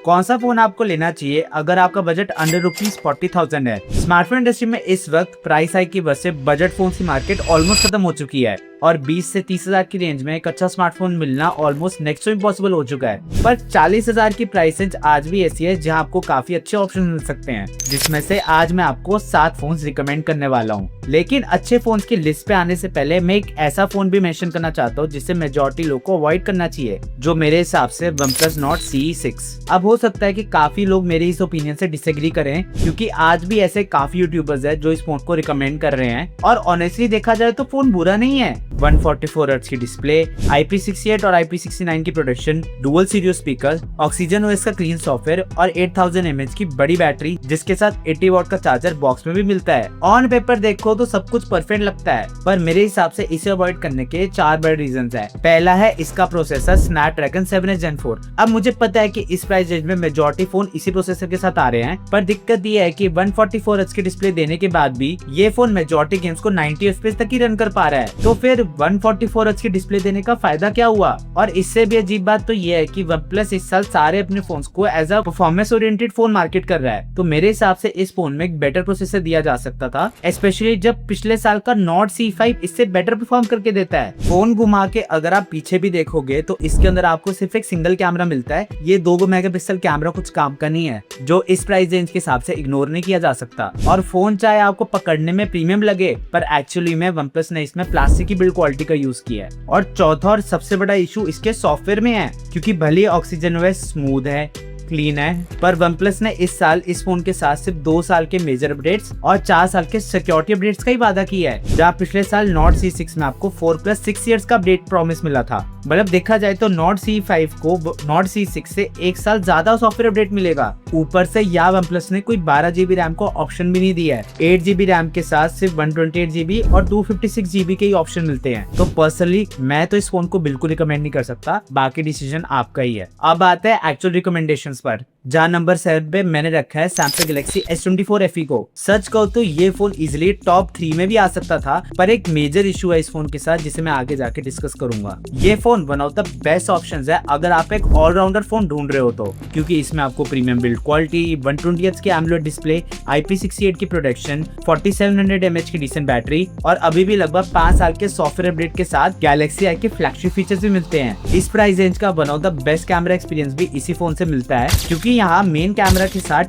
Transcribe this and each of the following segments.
कौन सा फोन आपको लेना चाहिए अगर आपका बजट अंडर ₹40,000 है। स्मार्टफोन इंडस्ट्री में इस वक्त प्राइस हाइक की वजह से बजट फोन की मार्केट ऑलमोस्ट खत्म हो चुकी है और 20 से 30,000 की रेंज में एक अच्छा स्मार्टफोन मिलना ऑलमोस्ट नेक्स्ट टू इम्पॉसिबल हो चुका है। पर 40,000 की प्राइस रेंज आज भी ऐसी है जहां आपको काफी अच्छे ऑप्शन मिल सकते हैं, जिसमें से आज मैं आपको 7 फोन रिकमेंड करने वाला हूं। लेकिन अच्छे फोन की लिस्ट पे आने से पहले मैं एक ऐसा फोन भी मेंशन करना चाहता हूं जिसे मेजॉरिटी लोग को अवॉइड करना चाहिए, जो मेरे हिसाब से OnePlus Nord CE6। अब हो सकता है कि काफी लोग मेरे इस ओपिनियन से डिसएग्री करें, क्योंकि आज भी ऐसे काफी यूट्यूबर्स हैं जो इस फोन को रिकमेंड कर रहे हैं, और ऑनेस्टली देखा जाए तो फोन बुरा नहीं है। 144 हर्ट्ज की डिस्प्ले, IP68 और IP69 की production, dual stereo speaker, oxygen OS का क्लीन सॉफ्टवेयर और 8000 mAh की बड़ी बैटरी, जिसके साथ 80 वॉट का चार्जर बॉक्स में भी मिलता है। ऑन पेपर देखो तो सब कुछ परफेक्ट लगता है, पर मेरे हिसाब से इसे अवॉइड करने के 4 बड़े रीजंस हैं। पहला है इसका प्रोसेसर स्नैपड्रैगन 7 Gen 4। अब मुझे पता है कि इस प्राइस रेंज में मेजॉरिटी फोन इसी प्रोसेसर के साथ आ रहे हैं, पर दिक्कत ये है कि 144 हर्ट्ज की डिस्प्ले देने के बाद भी ये फोन मेजॉरिटी गेम्स को 90 FPS तक ही रन कर पा रहा है। तो फिर 144 हर्ट्ज की डिस्प्ले देने का फायदा क्या हुआ? और इससे भी अजीब बात तो ये है कि OnePlus इस साल सारे अपने फोन्स को as a performance oriented phone market कर रहा है। तो मेरे हिसाब से इस फोन में एक बेटर प्रोसेसर दिया जा सकता था, स्पेशली जब पिछले साल का Nord CE5 इससे बेटर परफॉर्म करके देता है। फोन घुमा के अगर आप पीछे भी देखोगे तो इसके अंदर आपको सिर्फ एक सिंगल कैमरा मिलता है। ये 2 मेगापिक्सल कैमरा कुछ काम का नहीं है, जो इस प्राइस रेंज के हिसाब से इग्नोर नहीं किया जा सकता। और फोन चाहे आपको पकड़ने में प्रीमियम लगे, पर एक्चुअली में OnePlus ने इसमें प्लास्टिक की बिल्ड क्वालिटी का यूज किया है। और चौथा और सबसे बड़ा इशू इसके सॉफ्टवेयर में है, क्योंकि भले ऑक्सीजन OS स्मूथ है, क्लीन है, पर OnePlus ने इस साल इस फोन के साथ सिर्फ 2 साल के मेजर अपडेट्स और 4 साल के सिक्योरिटी अपडेट्स का ही वादा किया है, जहाँ पिछले साल Nord CE6 में आपको 4+6 इयर्स का अपडेट प्रॉमिस मिला था। मतलब देखा जाए तो Nord CE5 को Nord CE6 से 1 साल ज्यादा सॉफ्टवेयर अपडेट मिलेगा। ऊपर से या OnePlus ने कोई 12 GB रैम को ऑप्शन भी नहीं दिया है। 8 GB रैम के साथ सिर्फ 128 GB और 256 GB के ही ऑप्शन मिलते हैं। तो पर्सनली मैं तो इस फोन को बिल्कुल रिकमेंड नहीं कर सकता, बाकी डिसीजन आपका ही है। अब आते हैं एक्चुअल रिकमेंडेशन पर, जहाँ नंबर 7 पे मैंने रखा है Samsung Galaxy S24 FE को। सच कहूँ तो ये फोन इजिली टॉप 3 में भी आ सकता था, पर एक मेजर इशू है इस फोन के साथ, जिसे मैं आगे जाके डिस्कस करूंगा। ये phone one of the best options है अगर आप एक ऑलराउंडर फोन ढूंढ रहे हो तो, क्योंकि इसमें आपको प्रीमियम बिल्ड क्वालिटी, 120 Hz की AMOLED डिस्प्ले, IP68 की प्रोडक्शन, 4700 mAh की डिसेंट बैटरी और अभी भी लगभग 5 साल के सॉफ्टवेयर अपडेट के साथ Galaxy I के फ्लैगशिप फीचर्स भी मिलते हैं। इस प्राइस रेंज का one of the best camera experience भी इसी फोन से मिलता है, क्योंकि यहाँ मेन कैमरा के साथ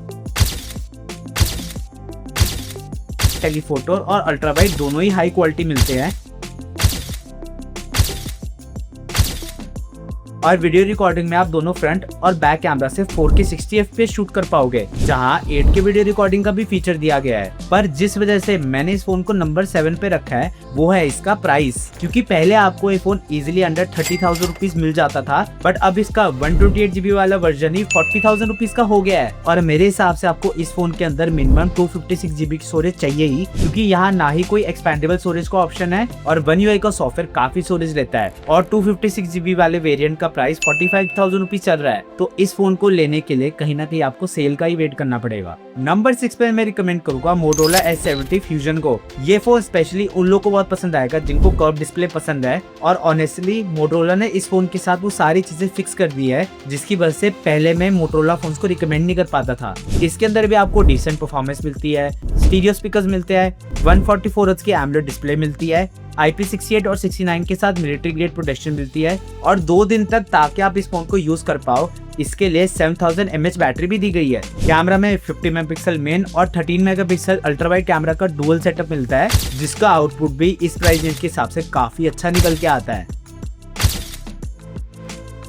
टेलीफोटो और अल्ट्रा वाइड दोनों ही हाई क्वालिटी मिलते हैं। और वीडियो रिकॉर्डिंग में आप दोनों फ्रंट और बैक कैमरा से 4K 60 FPS शूट कर पाओगे, जहां 8K वीडियो रिकॉर्डिंग का भी फीचर दिया गया है। पर जिस वजह से मैंने इस फोन को नंबर 7 पे रखा है वो है इसका प्राइस, क्योंकि पहले आपको ये फोन इजिली अंडर 30,000 रुपीज मिल जाता था, बट अब इसका 128 GB वाला वर्जन ही 40,000 रुपीज का हो गया है। और मेरे हिसाब से आपको इस फोन के अंदर मिनिमम 256 GB की स्टोरेज चाहिए ही, क्योंकि यहाँ ना ही कोई एक्सपेंडेबल स्टोरेज का ऑप्शन है और One UI का सॉफ्टवेयर काफी स्टोरेज लेता है। और 256 GB वाले वेरिएंट का प्राइस 45,000 रुपीज चल रहा है, तो इस फोन को लेने के लिए कहीं ना कहीं आपको सेल का ही वेट करना पड़ेगा। नंबर 6 पे मैं रिकमेंड करूंगा Motorola S70 Fusion को। ये फोन स्पेशली उन लोगों को बहुत पसंद आएगा जिनको कर्व डिस्प्ले पसंद है, और ऑनेस्टली Motorola ने इस फोन के साथ वो सारी चीजें फिक्स कर दी है, जिसकी वजह से पहले मैं Motorola फोन्स को रिकमेंड नहीं कर पाता था। इसके अंदर भी आपको डिसेंट परफॉर्मेंस मिलती है, स्टीरियो स्पीकर्स मिलते हैं, 144 हर्ट्ज की AMOLED डिस्प्ले मिलती है, IP68 और 69 के साथ मिलिट्री ग्रेड प्रोटेक्शन मिलती है, और 2 दिन तक ताकि आप इस फोन को यूज कर पाओ इसके लिए 7000 mAh बैटरी भी दी गई है। कैमरा में 50 मेगापिक्सल मेन और 13 मेगापिक्सल अल्ट्रा वाइड कैमरा का डुअल सेटअप मिलता है, जिसका आउटपुट भी इस प्राइस रेंज के हिसाब से काफी अच्छा निकल के आता है।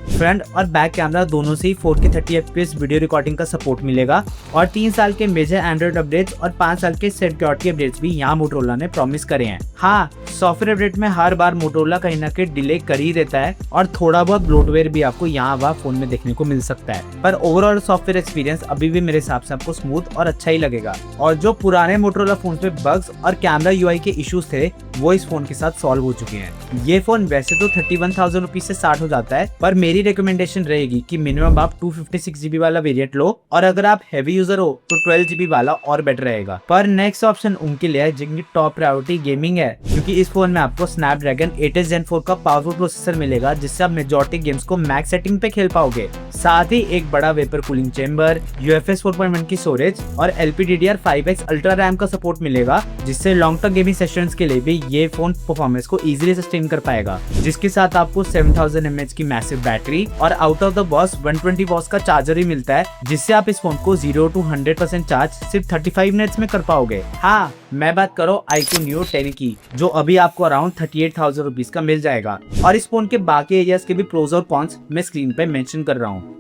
फ्रंट और बैक कैमरा दोनों से ही 4K 30 FPS वीडियो रिकॉर्डिंग का सपोर्ट मिलेगा, और 3 साल के मेजर एंड्रॉइड अपडेट्स और 5 साल के सिक्योरिटी अपडेट्स भी यहाँ मोटोरोला ने प्रॉमिस करे हैं। हाँ, सॉफ्टवेयर अपडेट में हर बार मोटोरोला कहीं ना कहीं डिले कर ही देता है, और थोड़ा बहुत ब्लोटवेयर भी आपको यहाँ वहाँ फोन में देखने को मिल सकता है, पर ओवरऑल सॉफ्टवेयर एक्सपीरियंस अभी भी मेरे हिसाब से आपको स्मूथ और अच्छा ही लगेगा। और जो पुराने मोटोरोला फोन पे बग्स और कैमरा UI के इश्यूज थे वो इस फोन के साथ सॉल्व हो चुके हैं। ये फोन वैसे तो 31,000 रुपीज से स्टार्ट हो जाता है, पर मेरी रिकमेंडेशन रहेगी कि मिनिमम आप 256 GB वाला वेरिएंट लो, और अगर आप हैवी यूजर हो तो 12 GB वाला और बेटर रहेगा। पर नेक्स्ट ऑप्शन उनके लिए है जिनकी टॉप प्रायोरिटी गेमिंग है, क्योंकि इस फोन में आपको स्नैपड्रैगन 8 Gen 4 का पावरफुल प्रोसेसर मिलेगा, जिससे आप मेजॉरिटी गेम्स को मैक्स सेटिंग पे खेल पाओगे। साथ ही एक बड़ा वेपर कूलिंग चेंबर, UFS 4.1 की स्टोरेज और LPDDR5X अल्ट्रा रैम का सपोर्ट मिलेगा, जिससे लॉन्ग टर्म गेमिंग सेशंस के लिए भी ये फोन परफॉर्मेंस को इजीली सस्टेन कर पाएगा। जिसके साथ आपको 7000 mAh की मैसिव बैटरी और out of the box 120 watts का चार्जर ही मिलता है, जिससे आप इस फोन को 0 to 100% चार्ज सिर्फ 35 मिनट्स में कर पाओगे। हाँ, मैं बात करो iQOO Neo 10 की, जो अभी आपको अराउंड 38,000 रुपीज का मिल जाएगा। और इस फोन के बाकी एरियाज के भी प्रोज और कॉन्स मैं स्क्रीन पे मेंशन कर रहा हूँ।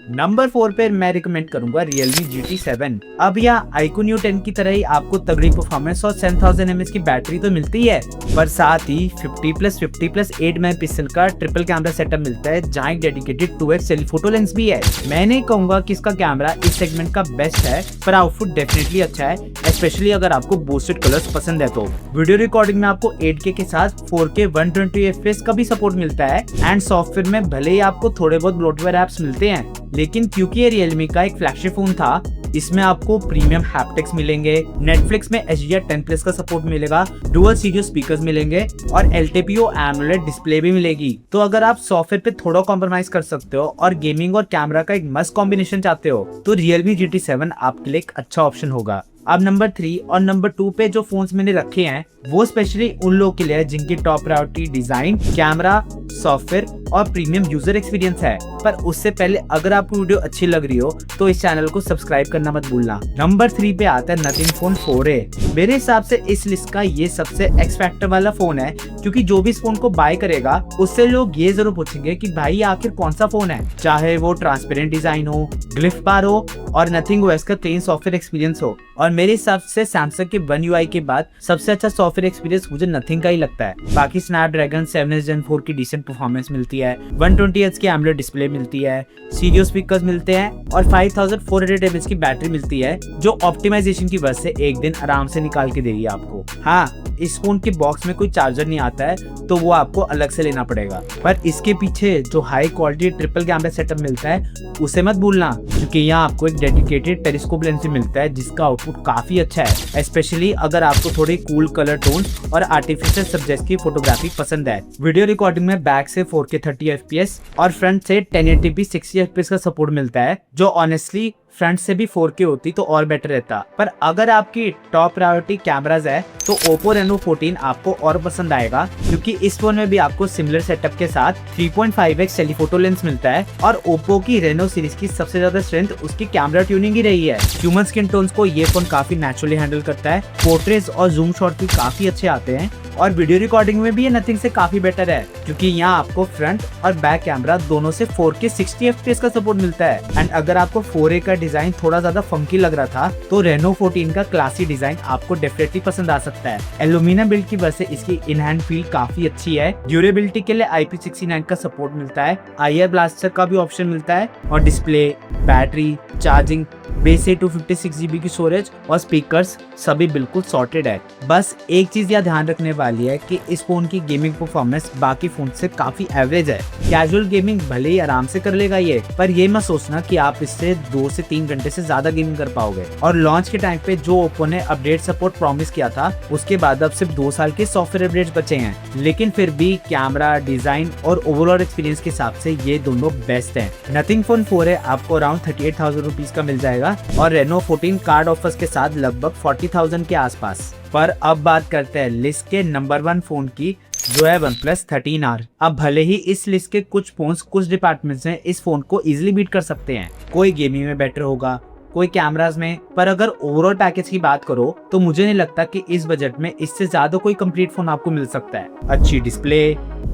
नंबर 4 पे मैं रिकमेंड करूंगा Realme GT7। अब यहाँ iQOO Neo 10 की तरह ही आपको तगड़ी परफॉर्मेंस और 7000 mAh की बैटरी तो मिलती है, पर साथ ही 50+50+8 मेगापिक्सल का ट्रिपल कैमरा सेटअप मिलता है, जहाँ एक डेडिकेटेड 2x टेलीफोटो लेंस भी है। मैं नहीं कहूंगा कि इसका कैमरा इस सेगमेंट का बेस्ट है, पर आउटपुट डेफिनेटली अच्छा है, स्पेशली अगर आपको बूस्टेड कलर्स पसंद है तो। वीडियो रिकॉर्डिंग में आपको 8K के साथ 4K 120 FPS का भी सपोर्ट मिलता है, एंड सॉफ्टवेयर में भले ही आपको थोड़े बहुत ब्लोटवेयर एप्स मिलते हैं, लेकिन क्योंकि ये Realme का एक फ्लैगशिप फोन था, इसमें आपको प्रीमियम हैप्टिक्स मिलेंगे, नेटफ्लिक्स में HDR10+ का सपोर्ट मिलेगा, डुअल स्टीरियो स्पीकर्स मिलेंगे और LTPO AMOLED डिस्प्ले भी मिलेगी। तो अगर आप सॉफ्टवेयर पे थोड़ा कॉम्प्रोमाइज कर सकते हो और गेमिंग और कैमरा का एक मस्त कॉम्बिनेशन चाहते हो, तो Realme GT7 आपके लिए एक अच्छा ऑप्शन होगा। अब नंबर 3 और नंबर 2 पे जो फोन्स मैंने रखे हैं वो स्पेशली उन लोगों के लिए है जिनकी top priority design, camera, software और प्रीमियम यूजर एक्सपीरियंस है। पर उससे पहले अगर आपको वीडियो अच्छी लग रही हो तो इस चैनल को सब्सक्राइब करना मत भूलना। नंबर 3 पे आता है Nothing Phone 4a। मेरे हिसाब से इस लिस्ट का ये सबसे एक्स फैक्टर वाला फोन है, क्योंकि जो भी इस फोन को बाय करेगा उससे लोग ये जरूर पूछेंगे कि भाई आखिर कौन सा फोन है, चाहे वो ट्रांसपेरेंट डिजाइन हो, ग्लिफ बार हो और Nothing OS का क्लीन सॉफ्टवेयर एक्सपीरियंस हो। और मेरे हिसाब से सैमसंग के One UI के बाद सबसे अच्छा सॉफ्टवेयर एक्सपीरियंस मुझे Nothing का ही लगता है। बाकी स्नैपड्रैगन 7 Gen 4 की डिसेंट परफॉर्मेंस मिलती है, 120Hz की AMOLED डिस्प्ले मिलती है, स्टीरियो स्पीकर्स मिलते हैं और 5400 mAh की बैटरी मिलती है, जो ऑप्टिमाइजेशन की वजह से एक दिन आराम से निकाल के देगी आपको। हाँ, इस फोन के बॉक्स में कोई चार्जर नहीं आता है, तो वो आपको अलग से लेना पड़ेगा, पर इसके पीछे जो high quality triple camera setup मिलता है उसे मत भूलना, क्योंकि यहाँ आपको एक डेडिकेटेड टेलीस्कोप लेंस भी मिलता है, जिसका आउटपुट काफी अच्छा है, स्पेशली अगर आपको थोड़े कूल कलर टोन और आर्टिफिशियल सब्जेक्ट की फोटोग्राफी पसंद है। वीडियो रिकॉर्डिंग में बैक से 4K 30 FPS और फ्रंट से 1080p 60 FPS का सपोर्ट मिलता है, जो ऑनेस्टली फ्रंट से भी 4K होती तो और बेटर रहता। पर अगर आपकी टॉप प्रायोरिटी कैमराज है तो Oppo Reno 14 आपको और पसंद आएगा, क्योंकि इस फोन में भी आपको सिमिलर सेटअप के साथ 3.5x टेलीफोटो लेंस मिलता है। और Oppo की Reno सीरीज की सबसे ज्यादा स्ट्रेंथ उसकी कैमरा ट्यूनिंग ही रही है। ह्यूमन स्किन टोन्स को ये फोन काफी नेचुरली हैंडल करता है, पोर्ट्रेट्स और जूम शॉट भी काफी अच्छे आते हैं, और वीडियो रिकॉर्डिंग में भी ये Nothing से काफी बेटर है, क्योंकि यहाँ आपको फ्रंट और बैक कैमरा दोनों से 4K 60 FPS का सपोर्ट मिलता है। एंड अगर आपको 4A का डिजाइन थोड़ा ज्यादा फंकी लग रहा था तो Reno 14 का क्लासी डिजाइन आपको डेफिनेटली पसंद आ सकता है। एल्यूमिनियम बिल्ड की वजह से इसकी इन हैंड फील काफी अच्छी है। ड्यूरेबिलिटी के लिए IP69 का सपोर्ट मिलता है, IR ब्लास्टर का भी ऑप्शन मिलता है, और display, battery, charging, base 256 GB की स्टोरेज और स्पीकर्स सभी बिल्कुल सॉर्टेड है। बस एक चीज यहाँ ध्यान रखने वाली है कि इस फोन की गेमिंग परफॉर्मेंस बाकी फोन से काफी एवरेज है। कैजुअल गेमिंग भले ही आराम से कर लेगा ये, पर ये मत सोचना कि आप इससे 2 से 3 घंटे से ज्यादा गेमिंग कर पाओगे। और लॉन्च के टाइम पे जो ओप्पो ने अपडेट सपोर्ट प्रॉमिस किया था, उसके बाद अब सिर्फ 2 साल के सॉफ्टवेयर अपडेट्स बचे हैं, लेकिन फिर भी कैमरा, डिजाइन और ओवरऑल एक्सपीरियंस के हिसाब से ये दोनों बेस्ट हैं। Nothing Phone 4a आपको अराउंड 38,000 रुपीज का मिल जाएगा और Reno 14 कार्ड ऑफर्स के साथ लगभग 40,000 के आसपास। पर अब बात करते हैं लिस्ट के नंबर 1 फोन की, जो है OnePlus 13R। अब भले ही इस लिस्ट के कुछ फोन्स कुछ डिपार्टमेंट्स में इस फोन को इजीली बीट कर सकते हैं, कोई गेमिंग में बेटर होगा, कोई कैमराज में, पर अगर ओवरऑल पैकेज की बात करो तो मुझे नहीं लगता कि इस बजट में इससे ज्यादा कोई कंप्लीट फोन आपको मिल सकता है। अच्छी डिस्प्ले,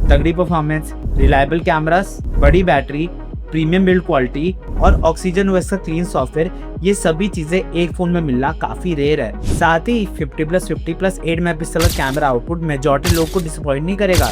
तगड़ी परफॉर्मेंस, रिलायबल कैमरास, बड़ी बैटरी, प्रीमियम बिल्ड क्वालिटी और ऑक्सीजन OS का क्लीन सॉफ्टवेयर, ये सभी चीजें एक फोन में मिलना काफी रेयर है। साथ ही 50+50+8 मेगापिक्सल का कैमरा आउटपुट मेजॉरिटी लोग को डिसअपॉइंट नहीं करेगा।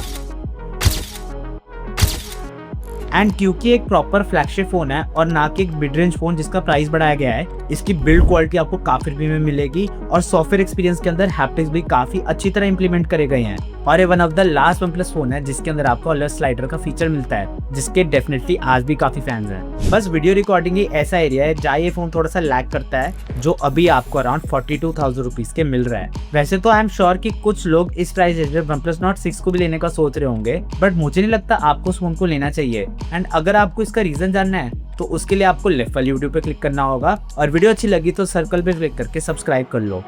एंड क्योंकि एक प्रॉपर फ्लैगशिप फोन है और ना कि एक मिड रेंज फोन जिसका प्राइस बढ़ाया गया है, इसकी बिल्ड क्वालिटी आपको काफी प्रीमियम मिलेगी और सॉफ्टवेयर एक्सपीरियंस के अंदर हैप्टिक्स भी काफी अच्छी तरह इंप्लीमेंट करे गए हैं। और ये one of the last OnePlus phone है जिसके अंदर आपको अलर्ट स्लाइडर का फीचर मिलता है, जिसके डेफिनेटली आज भी काफी फैंस हैं। बस वीडियो रिकॉर्डिंग ही ऐसा एरिया है जहाँ ये फोन थोड़ा सा लैग करता है, जो अभी आपको अराउंड 42,000 रुपीज के मिल रहा है। वैसे तो आई एम श्योर कि कुछ लोग इस प्राइस रेंज में OnePlus Nord 6 को भी लेने का सोच रहे होंगे, बट मुझे नहीं लगता आपको उस फोन को लेना चाहिए। एंड अगर आपको इसका रीजन जानना है तो उसके लिए आपको लेफ्ट वाली वीडियो पे क्लिक करना होगा और वीडियो अच्छी लगी तो सर्कल पे क्लिक करके सब्सक्राइब कर लो।